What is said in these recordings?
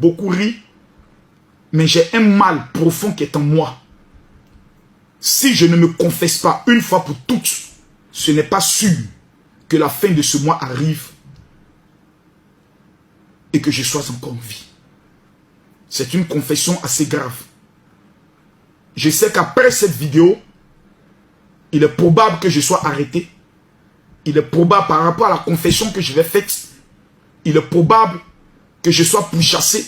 beaucoup rire, mais j'ai un mal profond qui est en moi. Si je ne me confesse pas une fois pour toutes, ce n'est pas sûr que la fin de ce mois arrive et que je sois encore en vie. C'est une confession assez grave. Je sais qu'après cette vidéo, il est probable que je sois arrêté. Il est probable par rapport à la confession que je vais faire, il est probable que je sois pourchassé.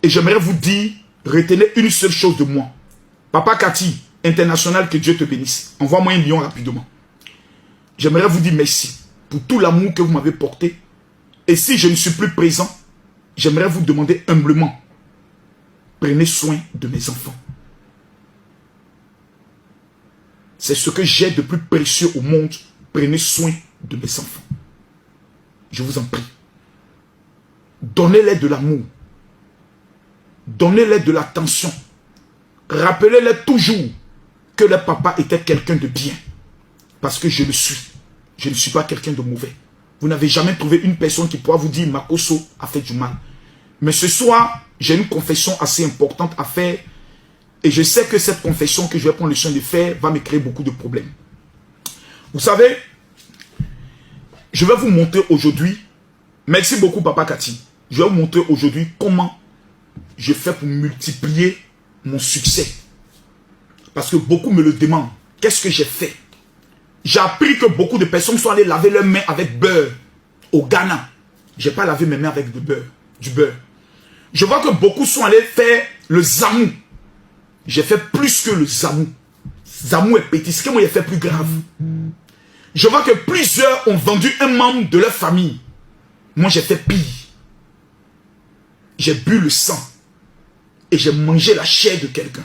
Et j'aimerais vous dire, retenez une seule chose de moi. Papa Cathy, international, que Dieu te bénisse. Envoie-moi 1 million rapidement. J'aimerais vous dire merci pour tout l'amour que vous m'avez porté. Et si je ne suis plus présent, j'aimerais vous demander humblement, prenez soin de mes enfants. C'est ce que j'ai de plus précieux au monde. Prenez soin de mes enfants. Je vous en prie. Donnez-les de l'amour. Donnez-les de l'attention. Rappelez-les toujours que leur papa était quelqu'un de bien. Parce que je le suis. Je ne suis pas quelqu'un de mauvais. Vous n'avez jamais trouvé une personne qui pourra vous dire Makosso a fait du mal. Mais ce soir, j'ai une confession assez importante à faire. Et je sais que cette confession que je vais prendre le soin de faire va me créer beaucoup de problèmes. Vous savez, je vais vous montrer aujourd'hui. Merci beaucoup Papa Cathy. Je vais vous montrer aujourd'hui comment je fais pour multiplier mon succès. Parce que beaucoup me le demandent. Qu'est-ce que j'ai fait? J'ai appris que beaucoup de personnes sont allées laver leurs mains avec beurre au Ghana. Je n'ai pas lavé mes mains avec du beurre. Je vois que beaucoup sont allés faire le zamou. J'ai fait plus que le zamou. Zamou est petit. Ce que moi j'ai fait plus grave. Je vois que plusieurs ont vendu un membre de leur famille. Moi j'ai fait pire. J'ai bu le sang. Et j'ai mangé la chair de quelqu'un.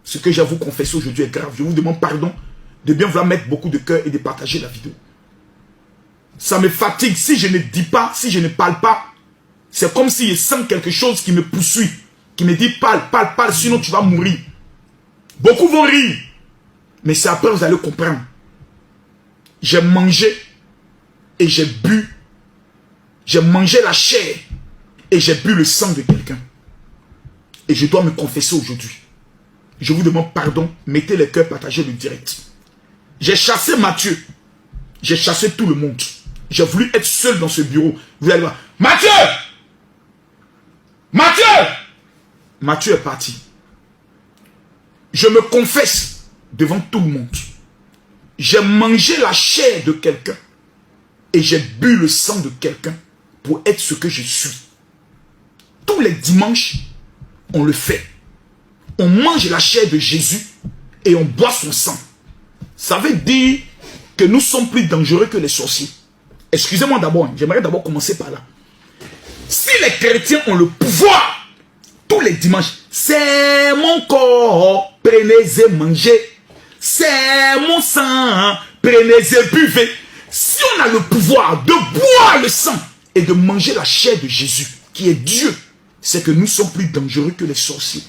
Ce que j'ai à vous confesser aujourd'hui est grave. Je vous demande pardon de bien vouloir mettre beaucoup de cœur et de partager la vidéo. Ça me fatigue. Si je ne dis pas, si je ne parle pas, c'est comme si je sens quelque chose qui me poursuit. Qui me dit parle, sinon tu vas mourir. Beaucoup vont rire. Mais c'est après vous allez comprendre. J'ai mangé et j'ai bu. J'ai mangé la chair et j'ai bu le sang de quelqu'un. Et je dois me confesser aujourd'hui. Je vous demande pardon. Mettez les cœurs, partagez le direct. J'ai chassé Mathieu. J'ai chassé tout le monde. J'ai voulu être seul dans ce bureau. Vous allez voir. Mathieu! Mathieu! Mathieu est parti. Je me confesse devant tout le monde. J'ai mangé la chair de quelqu'un. Et j'ai bu le sang de quelqu'un pour être ce que je suis. Tous les dimanches, on le fait. On mange la chair de Jésus et on boit son sang. Ça veut dire que nous sommes plus dangereux que les sorciers. Excusez-moi d'abord, j'aimerais d'abord commencer par là. Si les chrétiens ont le pouvoir, tous les dimanches, c'est mon corps, prenez et mangez. C'est mon sang, prenez et buvez. Si on a le pouvoir de boire le sang et de manger la chair de Jésus, qui est Dieu, c'est que nous sommes plus dangereux que les sorciers.